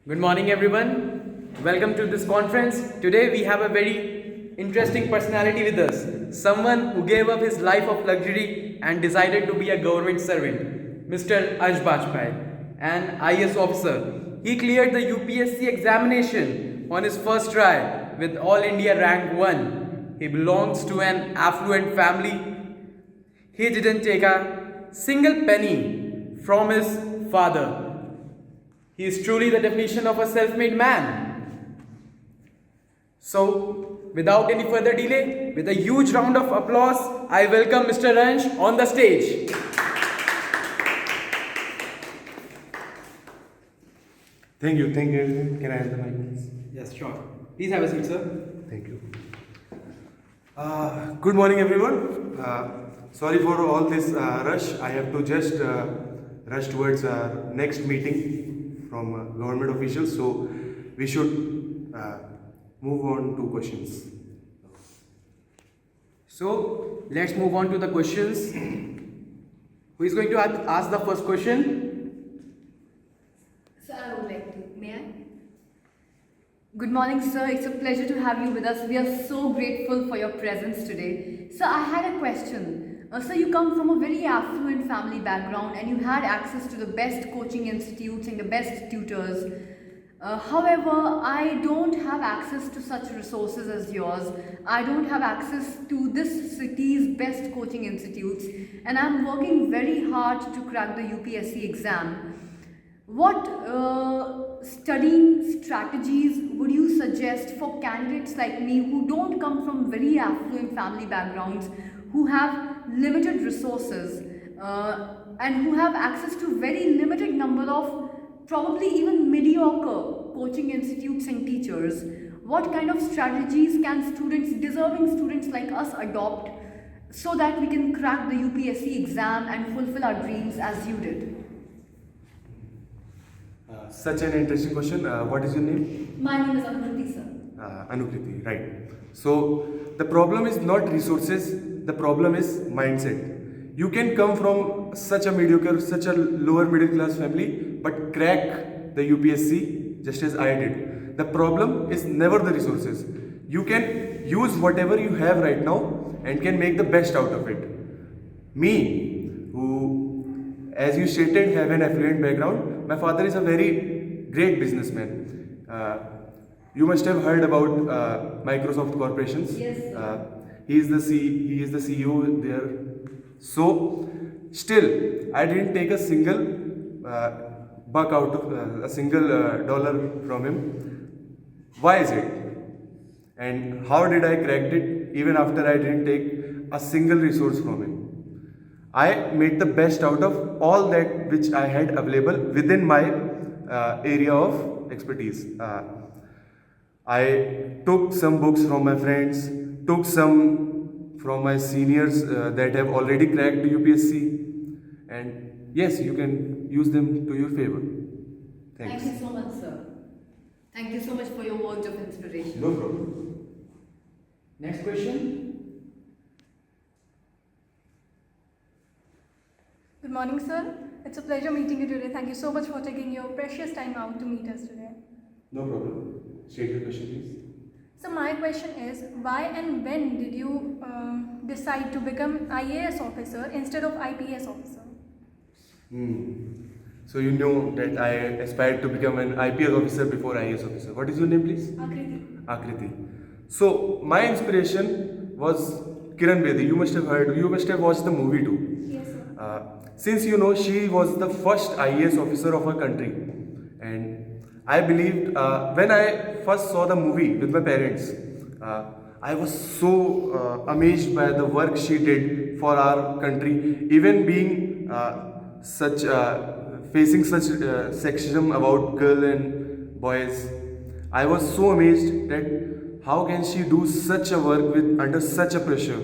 Good morning, everyone. Welcome to this conference. Today, we have a very interesting personality with us. Someone who gave up his life of luxury and decided to be a government servant, Mr. Ansh Bajpai, an IS officer. He cleared the UPSC examination on his first try with All India Rank 1. He belongs to an affluent family. He didn't take a single penny from his father. He is truly the definition of a self-made man. So, without any further delay, with a huge round of applause, I welcome Mr. Ansh on the stage. Thank you. Can I have the mic, please? Yes, sure. Please have a seat, sir. Thank you. Good morning, everyone. Sorry for all this rush. I have to just rush towards our next meeting from government officials. So we should move on to questions. So, let's move on to the questions. Who is going to ask the first question? Sir, I would like to. May I? Good morning, sir. It's a pleasure to have you with us. We are so grateful for your presence today. Sir, I had a question. Sir, you come from a very affluent family background and you had access to the best coaching institutes and the best tutors. However, I don't have access to such resources as yours. I don't have access to this city's best coaching institutes, and I'm working very hard to crack the UPSC exam. What studying strategies would you suggest for candidates like me who don't come from very affluent family backgrounds, who have limited resources and who have access to very limited number of probably even mediocre coaching institutes and teachers? What kind of strategies can students, deserving students like us, adopt so that we can crack the UPSC exam and fulfill our dreams as you did? Such an interesting question. What is your name? My name is Anukriti, sir. Anukriti, right. So the problem is not resources, the problem is mindset. You can come from such a mediocre, such a lower middle class family, but crack the UPSC just as I did. The problem is never the resources. You can use whatever you have right now and can make the best out of it. Me, who, as you stated, have an affluent background, my father is a very great businessman. You must have heard about Microsoft Corporations. Yes, sir. He is the CEO there. So, still, I didn't take a single buck out of a single dollar from him. Why is it? And how did I crack it even after I didn't take a single resource from him? I made the best out of all that which I had available within my area of expertise. I took some books from my friends, took some from my seniors that have already cracked the UPSC, and yes, you can use them to your favor. Thanks. Thank you so much, sir. Thank you so much for your words of inspiration. No problem. Next question. Good morning, sir. It's a pleasure meeting you today. Thank you so much for taking your precious time out to meet us today. No problem. State your question, please. So my question is, why and when did you decide to become IAS officer instead of IPS officer? So you know that I aspired to become an IPS officer before IAS officer. What is your name, please? Akriti. Akriti. So my inspiration was Kiran Bedi. You must have watched the movie too. Yes, sir. Since you know she was the first IAS officer of our country, and I believed when I first saw the movie with my parents, I was so amazed by the work she did for our country, even being facing such sexism about girl and boys. I was so amazed that how can she do such a work with under such a pressure.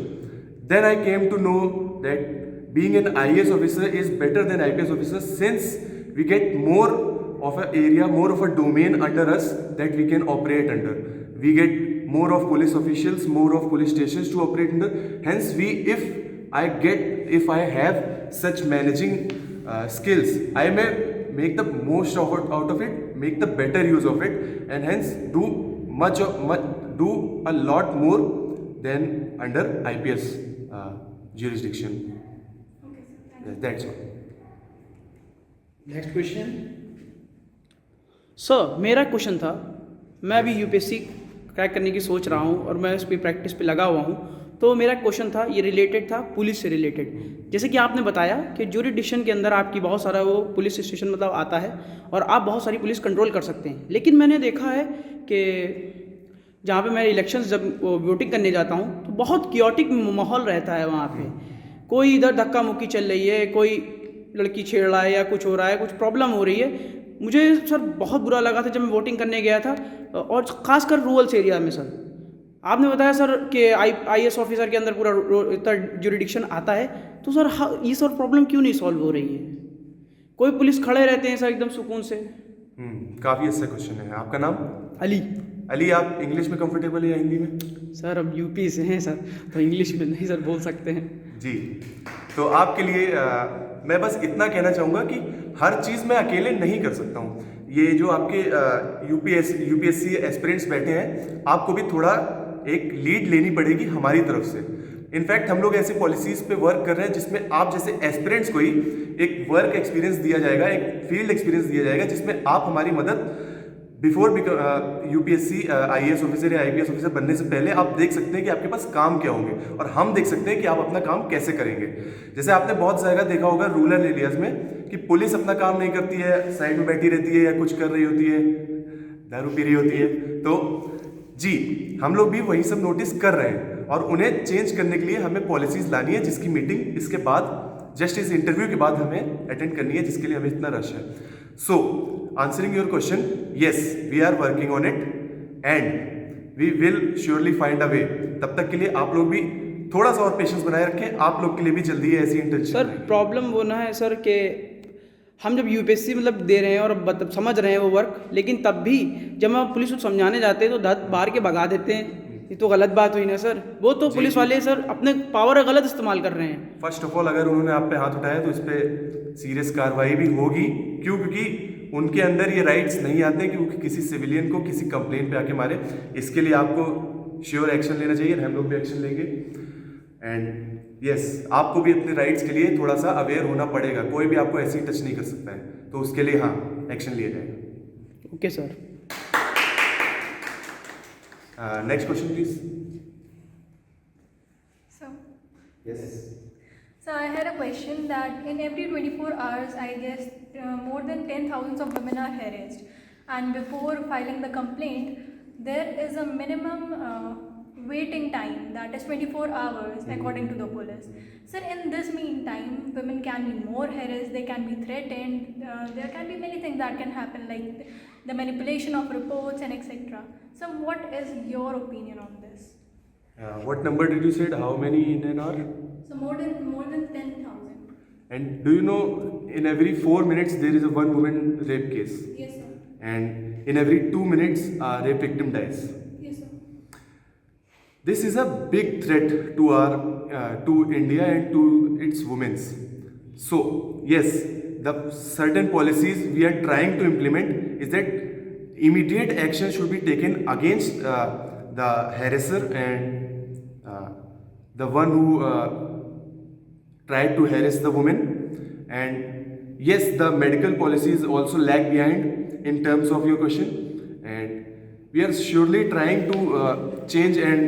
Then I came to know that being an IAS officer is better than IPS officer, since we get more of an area, more of a domain under us that we can operate under. We get more of police officials, more of police stations to operate under. Hence, if I have such managing skills, I may make the most of it, out of it, make the better use of it, and hence do do a lot more than under IPS jurisdiction. Okay, sir. Thank you. Yes, that's all. Next question. Sir मेरा question था, मैं अभी UPSC crack करने की सोच रहा हूँ और मैं उस पर प्रैक्टिस पे लगा हुआ हूँ। तो मेरा क्वेश्चन था, ये रिलेटेड था पुलिस से रिलेटेड। जैसे कि आपने बताया कि ज्यूरिडिक्शन के अंदर आपकी बहुत सारा वो पुलिस स्टेशन मतलब आता है और आप बहुत सारी पुलिस कंट्रोल कर सकते हैं। लेकिन मैंने देखा है कि जहाँ पे मैं इलेक्शंस जब वोटिंग करने जाता हूँ तो बहुत क्योटिक माहौल रहता है वहाँ पे। कोई इधर धक्का मुक्की चल रही है, कोई लड़की छेड़ रहा है या कुछ हो रहा है, कुछ प्रॉब्लम हो रही है। मुझे सर बहुत बुरा लगा था जब मैं वोटिंग करने गया था, और ख़ासकर रूरल्स एरिया में। सर आपने बताया सर कि आईएएस ऑफिसर के अंदर पूरा इतना ज्यूरिडिक्शन आता है, तो सर ये सर प्रॉब्लम क्यों नहीं सॉल्व हो रही है? कोई पुलिस खड़े रहते हैं सर एकदम सुकून से। काफ़ी अच्छा क्वेश्चन है। आपका नाम? अली। अली, आप इंग्लिश में कंफर्टेबल है या हिंदी में? सर अब यूपी से हैं सर, तो इंग्लिश में नहीं सर बोल सकते हैं। जी, तो आपके लिए मैं बस इतना कहना चाहूँगा कि हर चीज़ मैं अकेले नहीं कर सकता हूँ। ये जो आपके यूपीएससी एस्पिरेंट्स बैठे हैं, आपको भी थोड़ा एक लीड लेनी पड़ेगी हमारी तरफ से। इनफैक्ट हम लोग ऐसी पॉलिसीज़ पे वर्क कर रहे हैं जिसमें आप जैसे एस्पिरेंट्स को ही एक वर्क एक्सपीरियंस दिया जाएगा, एक फील्ड एक्सपीरियंस दिया जाएगा, जिसमें आप हमारी मदद बिफोर यूपीएससी आईएएस ऑफिसर या आईपीएस ऑफिसर बनने से पहले आप देख सकते हैं कि आपके पास काम क्या होंगे, और हम देख सकते हैं कि आप अपना काम कैसे करेंगे। जैसे आपने बहुत जगह देखा होगा रूरल एरियाज में कि पुलिस अपना काम नहीं करती है, साइड में बैठी रहती है या कुछ कर रही होती है, दारू पी रही होती है। तो जी, हम लोग भी वही सब नोटिस कर रहे हैं और उन्हें चेंज करने के लिए हमें पॉलिसीज लानी है, जिसकी मीटिंग इसके बाद जस्ट इस इंटरव्यू के बाद हमें अटेंड करनी है, जिसके लिए हमें इतना रश है। So answering your question, yes we are working on it and we will surely find a way. तब तक के लिए आप लोग भी थोड़ा सा और पेशेंस बनाए रखें, आप लोग के लिए भी जल्दी ऐसी इंटर्नशिप। सर प्रॉब्लम वो ना है सर कि हम जब यूपीएससी मतलब दे रहे हैं और समझ रहे हैं वो वर्क, लेकिन तब भी जब हम पुलिस को समझाने जाते हैं तो धत बाहर के भगा देते हैं। ये तो गलत बात हुई ना सर। वो तो पुलिस वाले सर अपने पावर का गलत इस्तेमाल कर रहे हैं। फर्स्ट ऑफ ऑल, अगर उन्होंने आप पे हाथ उठाया तो इस पर सीरियस कार्रवाई भी होगी। क्यों? क्योंकि उनके अंदर ये राइट्स नहीं आते कि वो किसी सिविलियन को किसी कंप्लेंट पे आके मारे। इसके लिए आपको श्योर एक्शन लेना चाहिए, हम लोग भी एक्शन लेंगे। एंड यस, आपको भी अपने राइट्स के लिए थोड़ा सा अवेयर होना पड़ेगा। कोई भी आपको ऐसे ही टच नहीं कर सकता है, तो उसके लिए हाँ एक्शन लिया जाएगा। Okay sir. Next question please. So, yes. so I had a question that in every 24 hours, I guess more than 10,000 of women are harassed, and before filing the complaint, there is a minimum waiting time that is 24 hours according to the police. Sir, in this meantime, women can be more harassed, they can be threatened, there can be many things that can happen, like the manipulation of reports and etc. So what is your opinion on this? What number did you say? How many in an hour? So more than 10,000. And do you know in every 4 minutes there is a one woman rape case, Yes, sir. and in every 2 minutes a rape victim dies. Yes, sir. This is a big threat to our to India and to its women's. So yes, the certain policies we are trying to implement is that immediate action should be taken against the harasser and the one who tried to harass the woman. And yes, the medical policies also lag behind in terms of your question, and we are surely trying to change and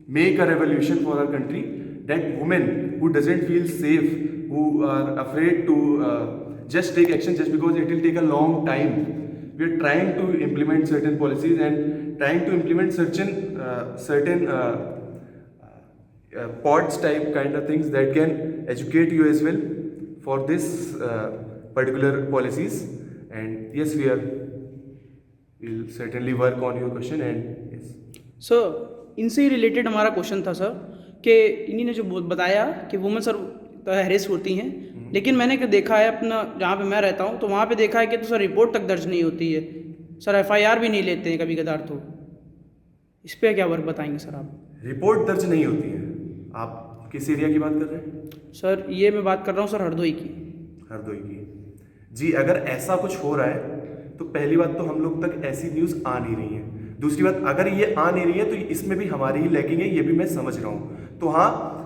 make a revolution for our country, that women who doesn't feel safe, who are afraid to just take action just because it will take a long time. We are trying to implement certain policies and trying to implement certain pods type kind of things that can educate you as well for this particular policies. And yes, we'll certainly work on your question. And yes, sir इनसे ही related हमारा question था sir, कि इन्हीं ने जो बताया कि women sir harass होती हैं, लेकिन मैंने देखा है अपना जहाँ पे मैं रहता हूँ तो वहाँ पे देखा है कि तो सर रिपोर्ट तक दर्ज नहीं होती है सर, एफआईआर भी नहीं लेते हैं कभी कदार। तो इस पर क्या वर्क बताएंगे सर आप? रिपोर्ट दर्ज नहीं होती है। आप किस एरिया की बात कर रहे हैं? सर ये मैं बात कर रहा हूँ सर हरदोई की। हरदोई की। जी अगर ऐसा कुछ हो रहा है तो पहली बात तो हम लोग तक ऐसी न्यूज़ आ नहीं रही है। दूसरी बात, अगर ये आ नहीं रही है तो इसमें भी हमारी ही लैकिंग है, ये भी मैं समझ रहा हूँ। तो हाँ,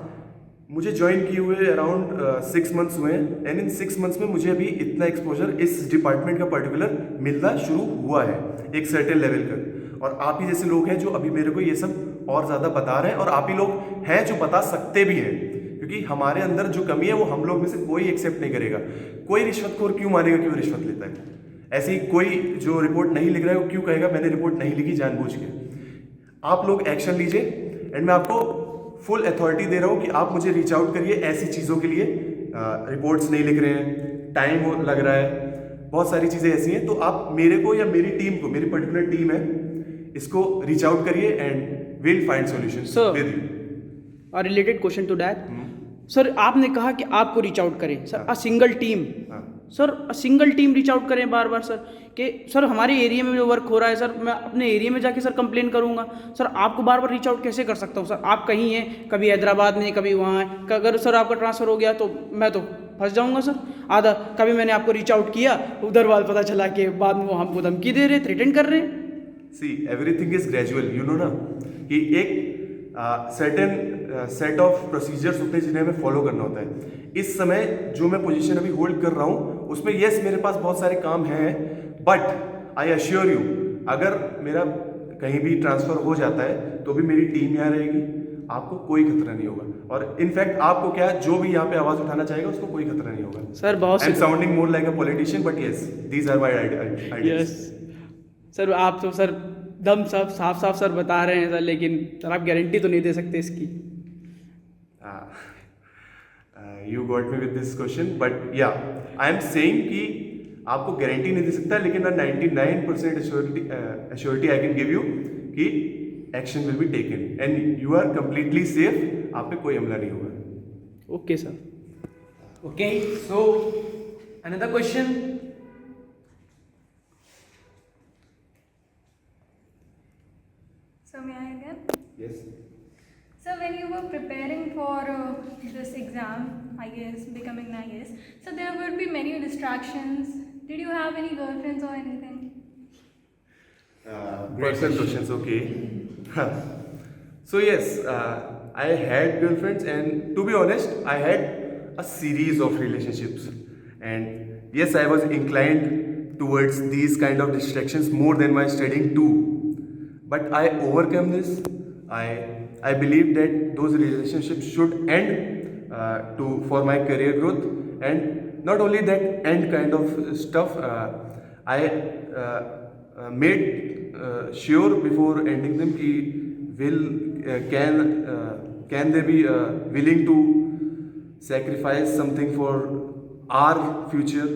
मुझे ज्वाइन किए हुए अराउंड 6 मंथ्स हुए हैं, एंड इन 6 मंथ्स में मुझे अभी इतना एक्सपोजर इस डिपार्टमेंट का पर्टिकुलर मिलना शुरू हुआ है एक सर्टेन लेवल का। और आप ही जैसे लोग हैं जो अभी मेरे को ये सब और ज़्यादा बता रहे हैं, और आप ही लोग हैं जो बता सकते भी हैं, क्योंकि हमारे अंदर जो कमी है वो हम लोग में से कोई एक्सेप्ट नहीं करेगा। कोई रिश्वतखोर क्यों मानेगा कि वो रिश्वत लेता है? ऐसे ही कोई जो रिपोर्ट नहीं लिख रहा है वो क्यों कहेगा मैंने रिपोर्ट नहीं लिखी जानबूझ के? आप लोग एक्शन लीजिए, एंड मैं आपको फुल अथॉरिटी दे रहा हूँ कि आप मुझे रीच आउट करिए ऐसी चीज़ों के लिए। रिपोर्ट्स नहीं लिख रहे हैं, टाइम लग रहा है, बहुत सारी चीज़ें ऐसी हैं, तो आप मेरे को या मेरी टीम को, मेरी पर्टिकुलर टीम है, इसको रीच आउट करिए and will find solution with you. Related question to that, sir आपने कहा कि आपको रीच आउट करें, sir a single team, sir a single team reach out करें बार बार सर कि सर हमारे एरिया में जो वर्क हो रहा है सर मैं अपने एरिया में जाके सर कंप्लेन करूंगा, सर आपको बार बार रीच आउट कैसे कर सकता हूं? सर आप कहीं हैं, कभी हैदराबाद में, कभी वहाँ हैं, अगर सर आपका ट्रांसफ़र हो गया तो मैं तो फंस जाऊंगा सर। आधा कभी मैंने आपको रीच आउट किया, उधर वाल पता चला कि बाद में वो हमको धमकी दे रहे, थ्रेटन कर रहे हैं। See everything is gradual, you know ना, कि एक सर्टेन सेट ऑफ प्रोसीजर्स होते हैं जिन्हें हमें फॉलो करना होता है। इस समय जो मैं पोजीशन अभी होल्ड कर रहा हूँ उसमें यस मेरे पास बहुत सारे काम हैं, बट आई अश्योर यू अगर मेरा कहीं भी ट्रांसफ़र हो जाता है तो भी मेरी टीम यहाँ रहेगी, आपको कोई खतरा नहीं होगा। और इनफैक्ट आपको क्या, जो भी यहाँ पे आवाज़ उठाना चाहेगा उसको कोई खतरा नहीं होगा। सर बहुत I am sounding more like a politician, but yes these are my ideas. Yes sir, आप तो सर दम सब साफ साफ सर बता रहे हैं सर, लेकिन सर आप गारंटी तो नहीं दे सकते इसकी। You got me with this question, but या आई एम सेइंग कि आपको गारंटी नहीं दे सकता, लेकिन 99% assurity I can give you कि action will be taken and you are completely safe, आप पे कोई हमला नहीं होगा। Okay sir. Okay, so another question. So may I again? Yes. So when you were preparing for this exam, I guess, becoming an IAS, so there would be many distractions. Did you have any girlfriends or anything? Personal questions, okay. So yes, I had girlfriends, and to be honest, I had a series of relationships, and yes, I was inclined towards these kind of distractions more than my studying too. But I overcome this. I believe that those relationships should end for my career growth, and not only that end kind of stuff. I made sure before ending them कि can they be willing to sacrifice something for our future,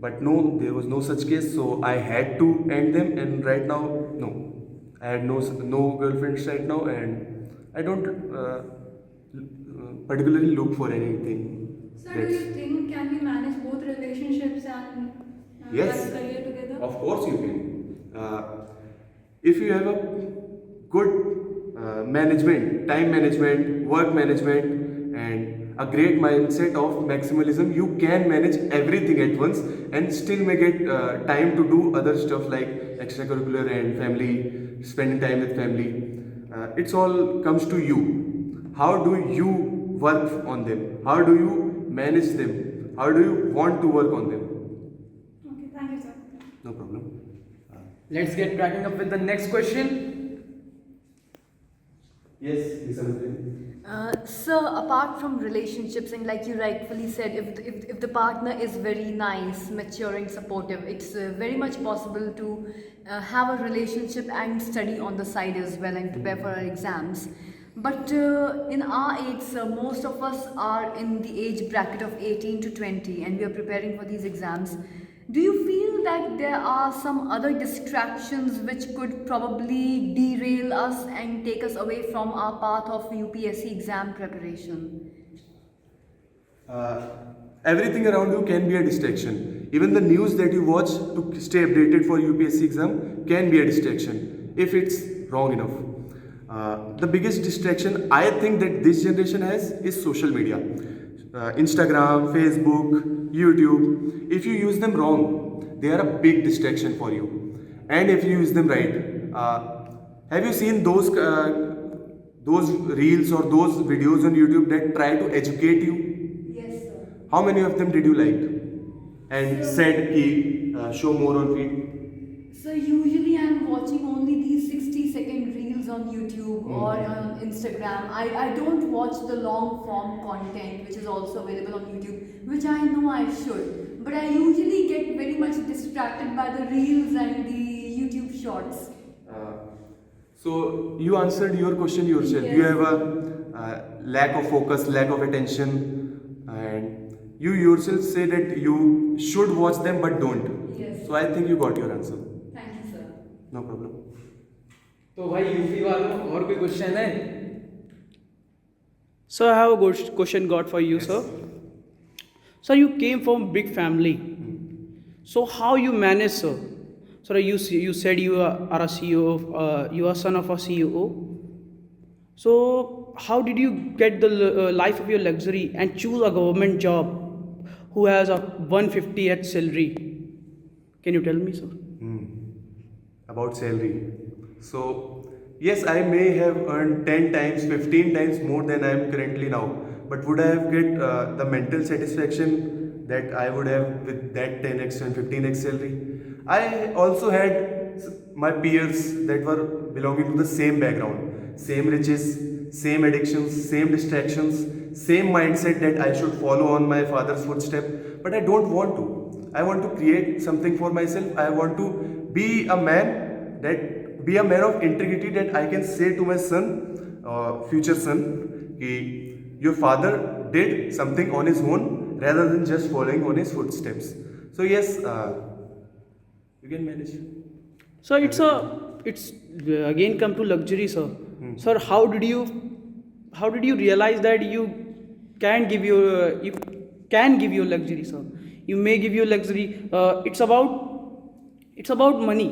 but no, there was no such case, so I had to end them, and right now no, I had no girlfriends right now, and I don't particularly look for anything. So do you think can we manage both relationships and Yes. have career together? Of course you can. If you have a good management, time management, work management, and a great mindset of maximalism, you can manage everything at once and still may get time to do other stuff like extracurricular and family, spending time with family. It's all comes to you. How do you work on them? How do you manage them? How do you want to work on them? Okay, thank you, sir. No problem. Let's get cracking up with the next question. Yes, listen. So apart from relationships, and like you rightfully said, if the partner is very nice, maturing, supportive, it's very much possible to have a relationship and study on the side as well and prepare for our exams. But in our age, most of us are in the age bracket of 18 to 20 and we are preparing for these exams. Do you feel that there are some other distractions which could probably derail us and take us away from our path of UPSC exam preparation? Everything around you can be a distraction. Even the news that you watch to stay updated for UPSC exam can be a distraction if it's wrong enough. The biggest distraction I think that this generation has is social media. Instagram, Facebook, YouTube. If you use them wrong, they are a big distraction for you. And if you use them right, have you seen those reels or those videos on YouTube that try to educate you? Yes, sir. How many of them did you like? And said, ki, show more on feed? So usually I'm watching only these 60-second reels on YouTube or on Instagram. I don't watch the long form content which is also available on YouTube, which I know I should. But I usually get very much distracted by the reels and the YouTube shorts. So you answered your question yourself. Yes. You have a lack of focus, lack of attention, and you yourself say that you should watch them but don't. Yes. So I think you got your answer. Thank you, sir. No problem. तो भाई UP वालों और कोई question है? So I have a good question got for you, sir. Sir, you came from big family. So how you manage, sir? Sir, you said you are a CEO. You are son of a CEO. So how did you get the life of your luxury and choose a government job who has a 150 at salary? Can you tell me, sir? About salary. So yes, I may have earned 10 times, 15 times more than I am currently now. But would I have get the mental satisfaction that I would have with that 10x and 15x salary? I also had my peers that were belonging to the same background, same riches, same addictions, same distractions, same mindset that I should follow on my father's footstep. But I don't want to. I want to create something for myself. I want to be a man of integrity that I can say to my son, future son, कि your father did something on his own rather than just following on his footsteps. So yes, you can manage. So it's again come to luxury, sir. Sir, how did you realize that you can give your luxury, sir? You may give your luxury. It's about money.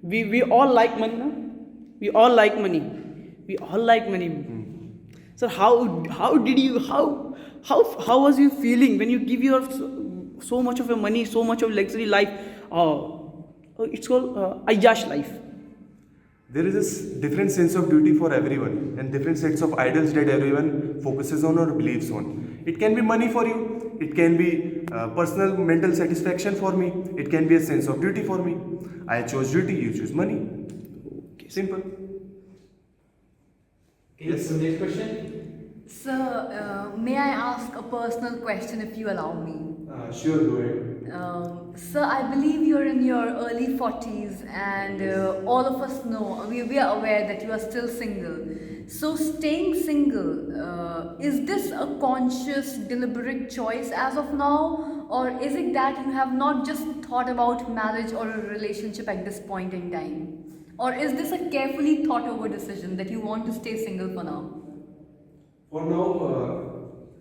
We all like money, no? We all like money. Sir, how was you feeling when you give your so much of your money, so much of luxury life? It's called Ayyash life. There is this different sense of duty for everyone and different sets of idols that everyone focuses on or believes on. It can be money for you, it can be personal mental satisfaction for me, it can be a sense of duty for me. I chose duty, you choose money. Simple. Yes. So next question. Sir, may I ask a personal question if you allow me? Sure, go ahead. Sir, I believe you're in your early 40s and all of us know, we are aware that you are still single. So staying single, is this a conscious, deliberate choice as of now? Or is it that you have not just thought about marriage or a relationship at this point in time? Or is this a carefully thought over decision that you want to stay single for now? For now,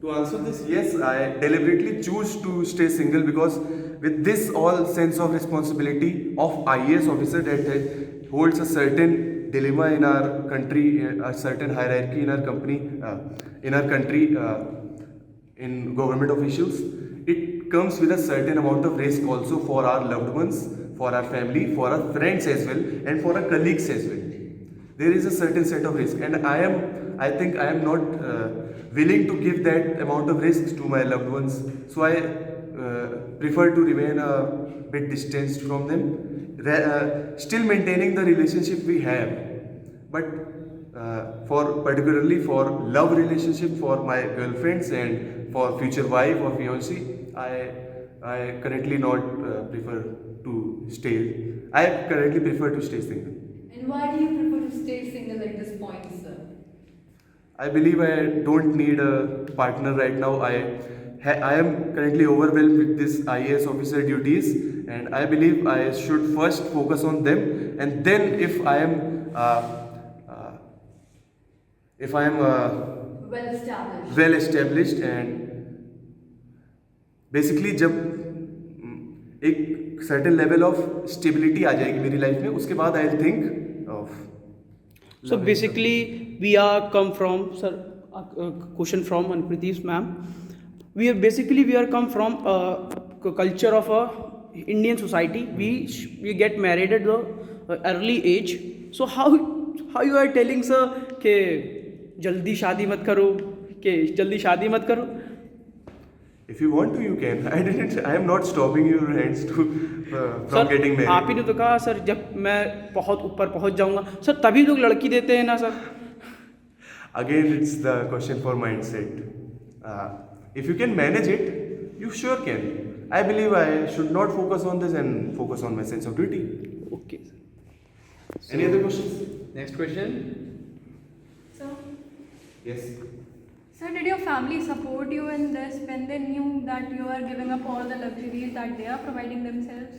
to answer this, yes, I deliberately choose to stay single because with this all sense of responsibility of IAS officer that holds a certain dilemma in our country, a certain hierarchy in our country, in government officials, it comes with a certain amount of risk also for our loved ones, for our family, for our friends as well, and for our colleagues as well. There is a certain set of risk, and I think I am not willing to give that amount of risk to my loved ones. So I prefer to remain a bit distanced from them, still maintaining the relationship we have. But particularly for love relationship, for my girlfriends and for future wife or fiancé, I currently prefer to stay single. And why do you prefer to stay single at this point, sir? I believe I don't need a partner right now. I am currently overwhelmed with this IAS officer duties, and I believe I should first focus on them, and then if I am well established and basically जब एक certain level of stability आ जाएगी मेरी life में, उसके बाद I'll think of. So basically, we are come from, sir, a question from Anpriti's ma'am. we are come from a culture of a Indian society. We get married at the early age. So how you are telling sir कि जल्दी शादी मत करो, कि जल्दी शादी मत करो? If you want to, you can. I am not stopping your hands to from sir getting married. आप ही ने तो कहा सर जब मैं बहुत ऊपर पहुंच जाऊंगा सर तभी लोग लड़की देते हैं ना sir. Again, it's the question for mindset. If you can manage it, you sure can. I believe I should not focus on this and focus on my sense of duty. Okay. Any other questions? Next question. So, Yes. sir, did your family support you in this when they knew that you are giving up all the luxuries that they are providing themselves?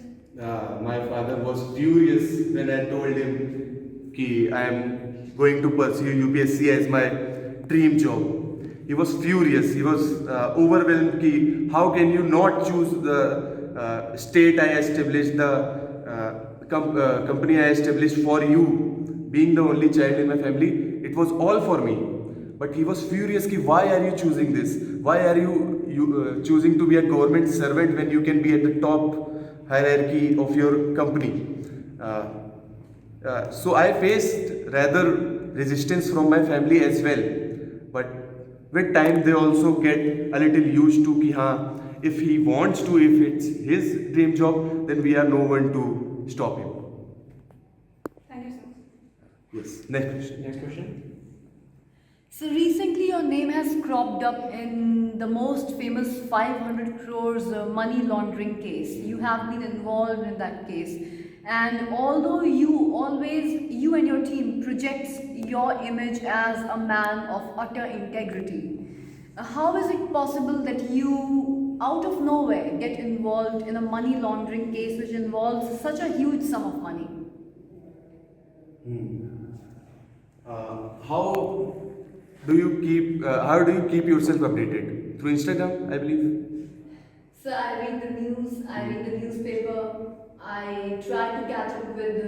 My father was furious when I told him कि I am going to pursue UPSC as my dream job. He was furious. He was overwhelmed कि how can you not choose the state I established, the company I established for you, being the only child in my family. It was all for me. But he was furious कि why are you choosing this? Why are you choosing to be a government servant when you can be at the top hierarchy of your company? So I faced rather resistance from my family as well. But with time they also get a little used to कि हाँ, if he wants to, if it's his dream job, then we are no one to stop him. Thank you, sir. Yes. Next question. Next question. So recently your name has cropped up in the most famous 500 crores money laundering case. You have been involved in that case. And although you and your team projects your image as a man of utter integrity, how is it possible that you, out of nowhere, get involved in a money laundering case which involves such a huge sum of money? How do you keep yourself updated? Through Instagram, I believe. So I read the news, I read the newspaper, I try to catch up with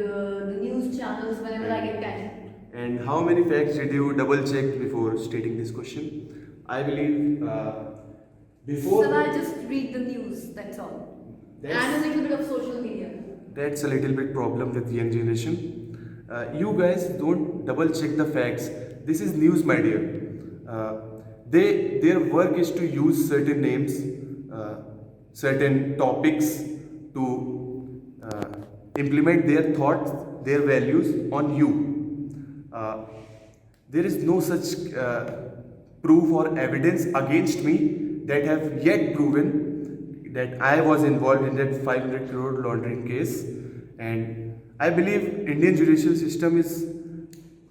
the news channels whenever I get time. And how many facts did you double check before stating this question? I believe before. So I just read the news, that's all. And a little bit of social media. That's a little bit problem with young generation. You guys don't double check the facts. This is news media. Their work is to use certain names, certain topics to implement their thoughts, their values on you. There is no such proof or evidence against me that have yet proven that I was involved in that 500 crore laundering case. And I believe Indian judicial system is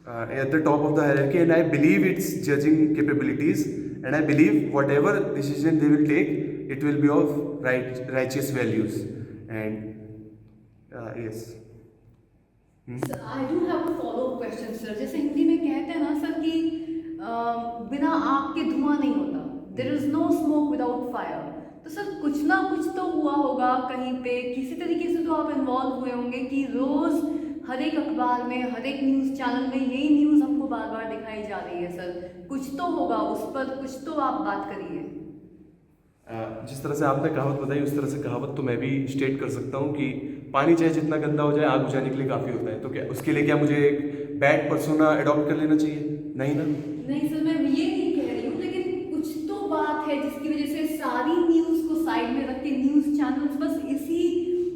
at the top of the hierarchy, and I believe its judging capabilities, and I believe whatever decision they will take, it will be of righteous values. And yes. So I do have a follow-up question, sir. जैसे हिंदी में कहते हैं ना sir कि बिना आग के धुआं नहीं होता. There is no smoke without fire. तो सर कुछ ना कुछ तो हुआ होगा कहीं पे, किसी तरीके से तो आप इन्वॉल्व हुए होंगे कि रोज हर एक अखबार में, हर एक न्यूज़ चैनल में यही न्यूज़ हमको बार बार दिखाई जा रही है सर. कुछ तो होगा, उस पर कुछ तो आप बात करिए. जिस तरह से आपने कहावत बताई उस तरह से कहावत तो मैं भी स्टेट कर सकता हूँ कि पानी चाहे जितना गंदा हो जाए, आग बुझाने के लिए काफ़ी होता है. तो क्या उसके लिए क्या मुझे एक बैड पर्सोना अडॉप्ट कर लेना चाहिए? नहीं ना. नहीं सर, मैं ये नहीं कह रही हूँ, लेकिन कुछ तो बात है जिसकी वजह से सारी न्यूज़ को साइड में रख के न्यूज़ चैनल्स बस इसी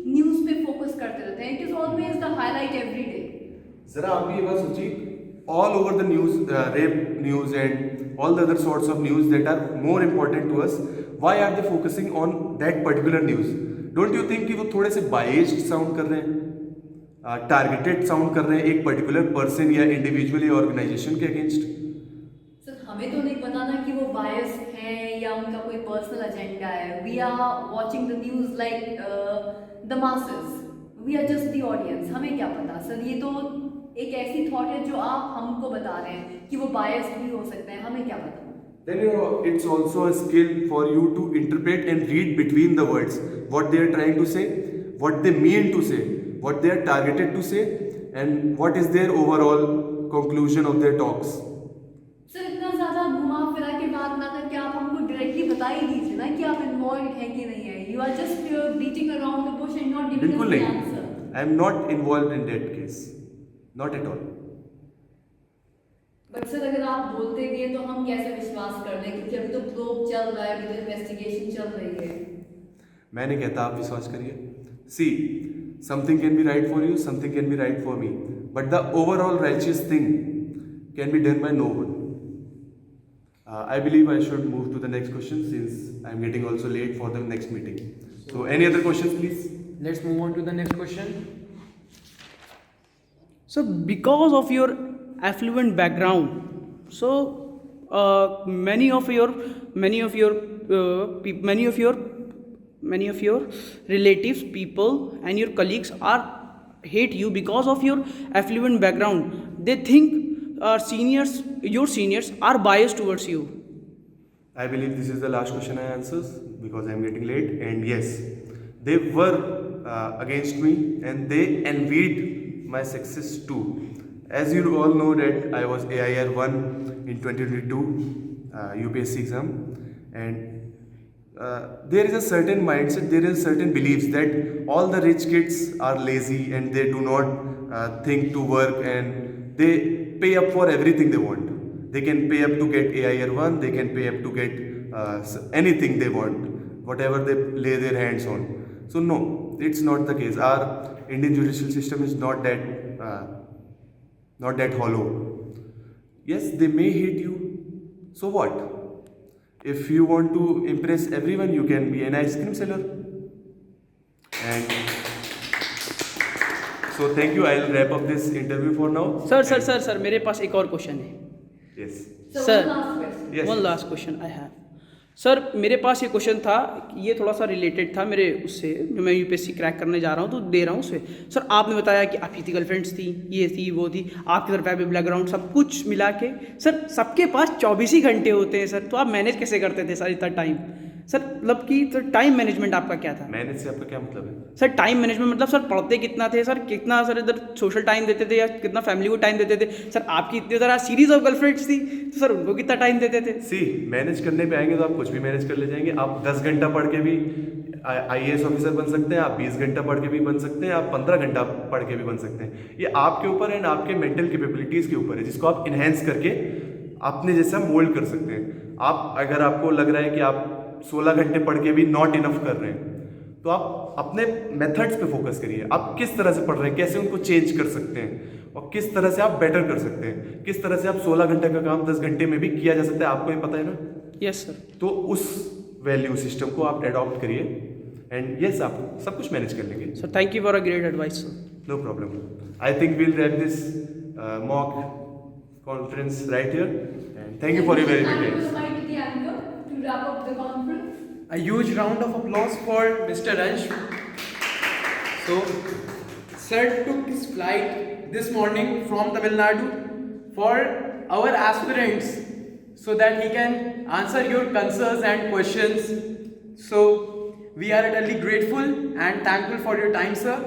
न्यूज़ पे फोकस करते रहते हैं. It is always the highlight every day. जरा आप ये बात सोचिए, all over the news, rape news and all the other sorts of news that are more important to us, why are they focusing on that particular news? Don't you think कि वो थोड़े से biased sound कर रहे हैं, targeted sound कर रहे हैं एक particular person या individual या organization के against? सर हमें तो नहीं पता ना कि वो बायस हैं या उनका कोई पर्सनल एजेंडा है. We are watching the news like the masses. We are just the audience. हमें क्या पता सर, ये तो एक ऐसी थॉट है जो आप हमको बता रहे हैं कि वो बायस्ड भी हो सकते हैं. हमें क्या पता. Then it's also a skill for you to interpret and read between the words what they are trying to say, what they mean to say, what they are targeted to say, and what is their overall conclusion of their talks. Sir इतना ज़्यादा घुमा फिरा के बात ना करके आप हमको डायरेक्टली बता ही दीजिए. पॉइंट है कि नहीं है? You are just beating around the bush and not giving us बिल्कुल the नहीं. answer. I am not involved in that case. Not at all. But sir अगर आप बोलते भी हैं तो हम कैसे विश्वास कर लें, क्योंकि अभी तो प्रोब चल रहा है, अभी तो इन्वेस्टिगेशन चल रही है. मैं नहीं कहता आप विश्वास करिए. See, something can be right for you, something can be right for me. But the overall righteous thing can be done by no one. I believe I should move to the next question since I'm getting also late for the next meeting. So any other questions, please? Let's move on to the next question. So because of your affluent background, so many of your relatives, people, and your colleagues are hate you because of your affluent background. They think your seniors are biased towards you. I believe this is the last question I answer because I'm getting late. And yes, they were against me and they envied my success too. As you all know that I was AIR 1 in 2022 UPSC exam, and there is a certain mindset, there is certain beliefs that all the rich kids are lazy and they do not think to work and they pay up for everything they want. They can pay up to get AIR 1, they can pay up to get anything they want, whatever they lay their hands on. So no, it's not the case. Our Indian judicial system is not that hollow. Yes, they may hate you. So what? If you want to impress everyone, you can be an ice cream seller. And so thank you. I'll wrap up this interview for now. Sir मेरे पास एक और question है. Yes. So Sir. one last question. Yes. One last question I have. Sir मेरे पास ये question था, ये थोड़ा सा रिलेटेड था मेरे उससे, जो मैं यूपीएससी क्रैक करने जा रहा हूँ तो दे रहा हूँ उससे. सर आपने बताया कि आपकी थी गर्लफ्रेंड्स थी, ये थी वो थी, आपकी तरफ फैमिली बैकग्राउंड सब कुछ मिला के, सर सबके पास 24 ही घंटे होते हैं सर, तो आप मैनेज कैसे करते थे सर इतना टाइम? सर मतलब कि तो टाइम मैनेजमेंट आपका क्या था? मैनेज से आपका क्या मतलब है? सर टाइम मैनेजमेंट मतलब सर पढ़ते कितना थे सर, कितना सर इधर सोशल टाइम देते थे या कितना फैमिली को टाइम देते थे? सर आपकी इतनी तरह सीरीज ऑफ गर्लफ्रेंड्स थी तो सर उनको कितना टाइम देते थे? सी मैनेज करने पे आएंगे तो आप कुछ भी मैनेज कर ले जाएंगे. आप 10 घंटा पढ़ के भी IAS ऑफिसर बन सकते हैं, आप 20 घंटा पढ़ के भी बन सकते हैं, आप 15 घंटा पढ़ के भी बन सकते हैं. ये आपके ऊपर एंड आपके मेंटल कैपेबिलिटीज़ के ऊपर है, जिसको आप इन्हेंस करके अपने जैसा मोल्ड कर सकते हैं. आप अगर आपको लग रहा है कि आप 16 घंटे पढ़ के भी नॉट इनफ कर रहे हैं, तो आप अपने मेथड्स पे फोकस करिए. आप किस तरह से पढ़ रहे हैं, कैसे उनको चेंज कर सकते हैं और किस तरह से आप बेटर कर सकते हैं, किस तरह से आप 16 घंटे का काम 10 घंटे में भी किया जा सकता है. आपको ये पता है ना? Yes sir. तो उस वैल्यू सिस्टम को आप अडॉप्ट करिए एंड यस आप सब कुछ मैनेज कर लेंगे. Sir thank you for a great advice sir. No problem. I think we'll wrap this mock conference right here and thank you for your very And details. to the mic to the anchor to wrap up the conference. A huge round of applause for Mr. Ansh. So, sir took his flight this morning from Tamil Nadu for our aspirants so that he can answer your concerns and questions. So, we are eternally grateful and thankful for your time, sir.